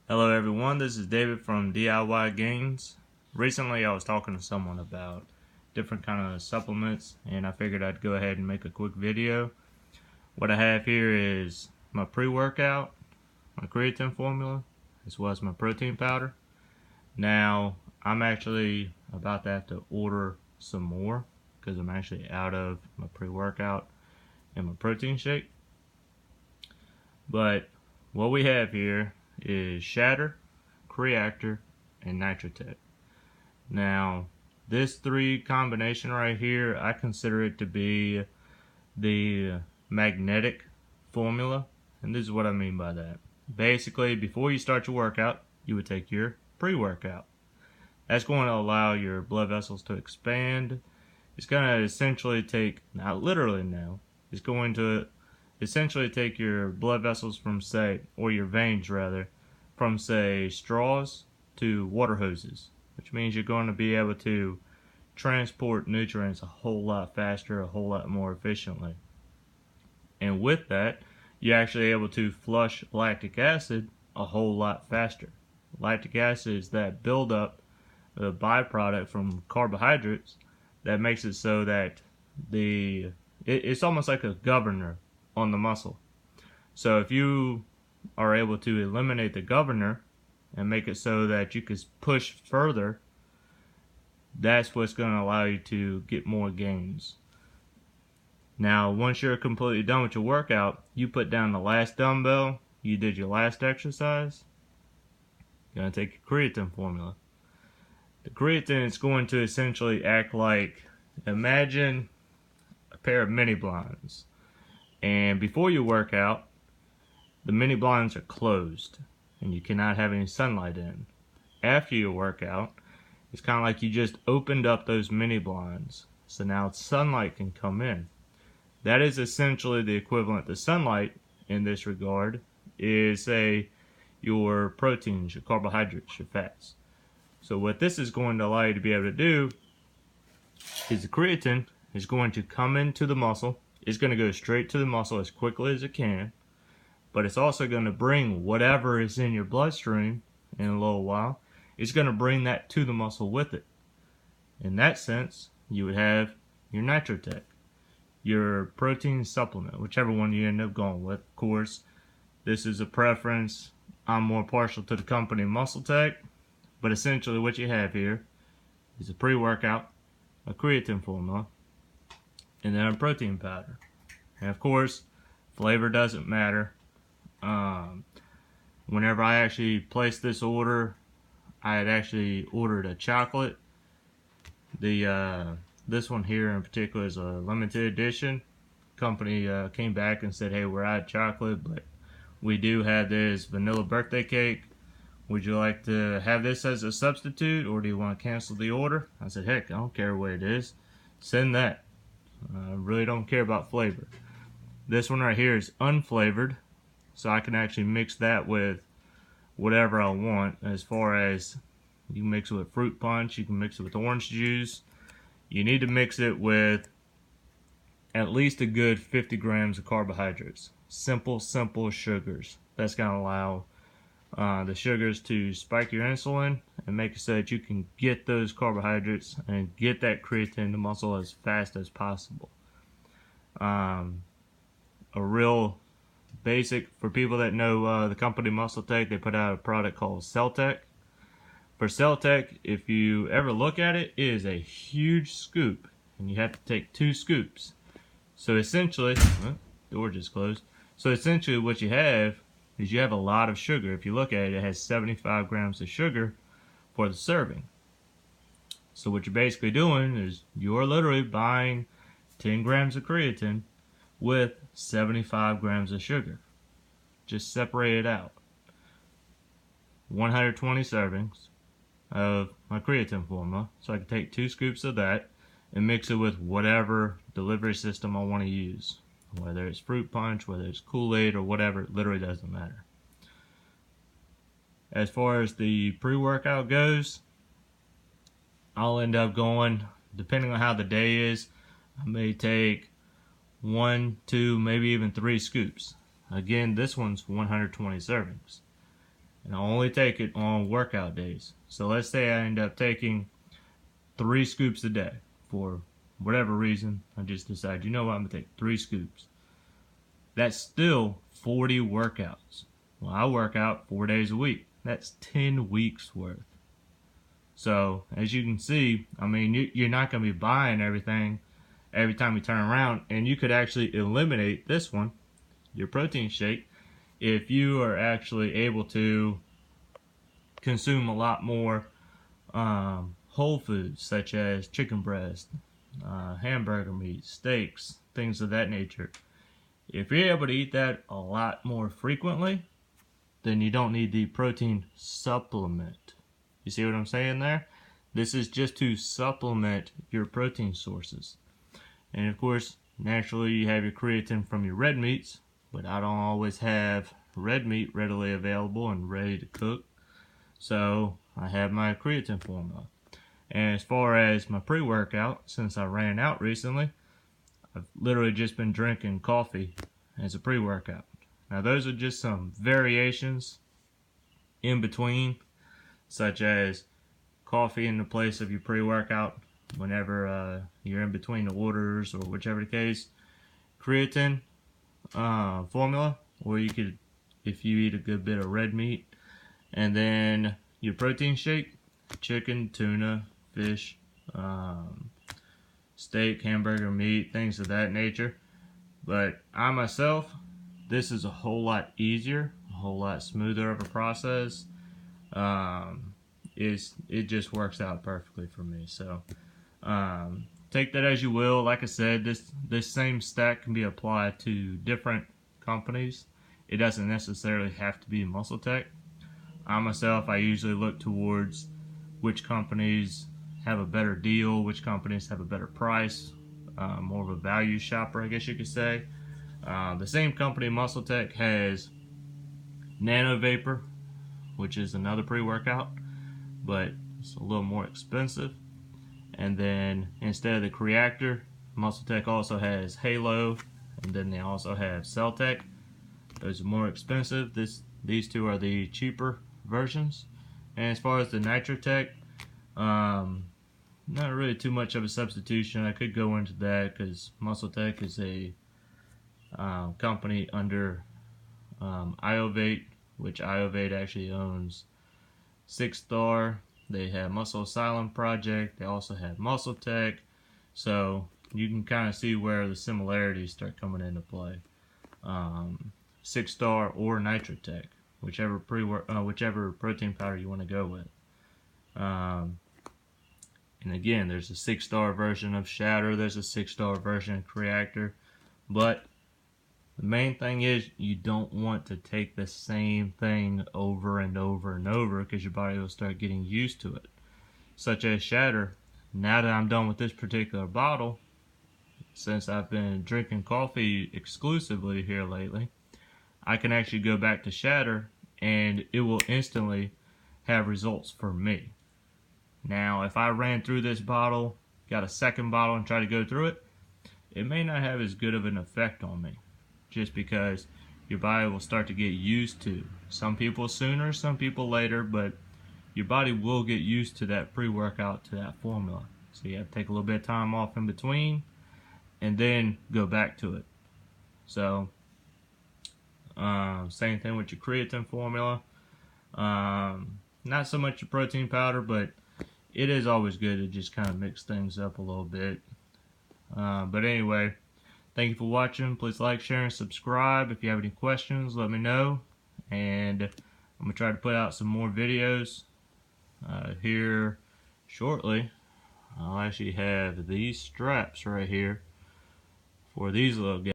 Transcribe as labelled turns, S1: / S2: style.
S1: Hello everyone, this is David from DIY Gains. Recently I was talking to someone about different kind of supplements and I figured I'd go ahead and make a quick video. What I have here is my pre-workout, my creatine formula, as well as my protein powder. Now I'm actually about to have to order some more because I'm actually out of my pre-workout and my protein shake. But what we have here is Shatter, Creactor, and MuscleTech. Now, this three combination right here, I consider it to be the magnetic formula, and this is what I mean by that. Basically, before you start your workout, you would take your pre-workout. That's going to allow your blood vessels to expand. It's going to essentially take, not literally now, it's going to essentially take your blood vessels from, say, or your veins rather, from, say, straws to water hoses, which means you're going to be able to transport nutrients a whole lot faster, a whole lot more efficiently. And with that, you're actually able to flush lactic acid a whole lot faster. Lactic acid is that buildup, the byproduct from carbohydrates that makes it so that it's almost like a governor on the muscle. So if you are able to eliminate the governor and make it so that you can push further, that's what's going to allow you to get more gains. Now, once you're completely done with your workout, you put down the last dumbbell, you did your last exercise, you're going to take your creatine formula. The creatine is going to essentially act like, imagine a pair of mini blinds. And before you work out, the mini blinds are closed and you cannot have any sunlight in. After your workout, it's kind of like you just opened up those mini blinds. So now sunlight can come in. That is essentially the equivalent to sunlight in this regard is, say, your proteins, your carbohydrates, your fats. So what this is going to allow you to be able to do is the creatine is going to come into the muscle. It's going to go straight to the muscle as quickly as it can, but it's also going to bring whatever is in your bloodstream in a little while. It's going to bring that to the muscle with it. In that sense, you would have your MuscleTech, your protein supplement, whichever one you end up going with. Of course, this is a preference. I'm more partial to the company MuscleTech, but essentially what you have here is a pre-workout, a creatine formula, and then a protein powder. And of course, flavor doesn't matter. Whenever I actually placed this order, I had actually ordered a chocolate. This one here in particular is a limited edition. Company came back and said, hey, we're out of chocolate, but we do have this vanilla birthday cake. Would you like to have this as a substitute, or do you want to cancel the order? I said, heck, I don't care what it is. Send that. I really don't care about flavor. This one right here is unflavored, so I can actually mix that with whatever I want. As far as you can mix it with fruit punch, you can mix it with orange juice. You need to mix it with at least a good 50 grams of carbohydrates. Simple sugars. That's going to allow the sugars to spike your insulin and make it so that you can get those carbohydrates and get that creatine in the muscle as fast as possible. A real basic, for people that know the company MuscleTech, they put out a product called CellTech. For CellTech, if you ever look at it, it is a huge scoop, and you have to take 2 scoops. So essentially, door just closed. So essentially what you have is you have a lot of sugar. If you look at it, it has 75 grams of sugar for the serving. So what you're basically doing is you're literally buying 10 grams of creatine with 75 grams of sugar. Just separate it out. 120 servings of my creatine formula. So I can take 2 scoops of that and mix it with whatever delivery system I want to use. Whether it's fruit punch, whether it's Kool-Aid, or whatever, it literally doesn't matter. As far as the pre-workout goes, I'll end up going, depending on how the day is, I may take 1, 2, maybe even 3 scoops. Again, this one's 120 servings. and I only take it on workout days. So let's say I end up taking 3 scoops a day for whatever reason. I just decide, you know what, I'm gonna take 3 scoops. That's still 40 workouts. Well, I work out 4 days a week. That's 10 weeks worth. So as you can see, I mean, you're not gonna be buying everything every time you turn around, and you could actually eliminate this one, your protein shake, if you are actually able to consume a lot more whole foods such as chicken breast, hamburger meat, steaks, things of that nature. If you're able to eat that a lot more frequently, then you don't need the protein supplement. You see what I'm saying there? This is just to supplement your protein sources. And of course, naturally you have your creatine from your red meats, but I don't always have red meat readily available and ready to cook. So I have my creatine formula. And as far as my pre-workout, since I ran out recently, I've literally just been drinking coffee as a pre-workout. Now those are just some variations in between, such as coffee in the place of your pre-workout whenever you're in between the orders or whichever the case. Creatine formula, or you could, if you eat a good bit of red meat. And then your protein shake, chicken, tuna, fish, steak, hamburger meat, things of that nature. But I myself, this is a whole lot easier, a whole lot smoother of a process. It just works out perfectly for me. So take that as you will. Like I said, this same stack can be applied to different companies. It doesn't necessarily have to be MuscleTech. I myself, I usually look towards which companies have a better deal, which companies have a better price, more of a value shopper, I guess you could say. The same company, MuscleTech, has Nano Vapor, which is another pre-workout, but it's a little more expensive. And then instead of the Creactor, MuscleTech also has Halo, and then they also have Celtech. Those are more expensive. These two are the cheaper versions. And as far as the NitroTech, not really too much of a substitution. I could go into that because MuscleTech is a company under Iovate, which Iovate actually owns 6 Star. They have Muscle Asylum Project. They also have MuscleTech. So you can kind of see where the similarities start coming into play. 6 Star or NitroTech, whichever protein powder you want to go with. And again, there's a 6 Star version of Shatter. There's a 6 Star version of Creactor. But the main thing is you don't want to take the same thing over and over and over because your body will start getting used to it. Such as Shatter. Now that I'm done with this particular bottle, since I've been drinking coffee exclusively here lately, I can actually go back to Shatter and it will instantly have results for me. Now, if I ran through this bottle, got a second bottle and tried to go through it, it may not have as good of an effect on me, just because your body will start to get used to. Some people sooner, some people later, but your body will get used to that pre-workout, to that formula. So you have to take a little bit of time off in between and then go back to it. So same thing with your creatine formula. Not so much your protein powder, but it is always good to just kind of mix things up a little bit. But anyway, thank you for watching. Please like, share, and subscribe. If you have any questions, let me know. And I'm going to try to put out some more videos here shortly. I'll actually have these straps right here for these little guys.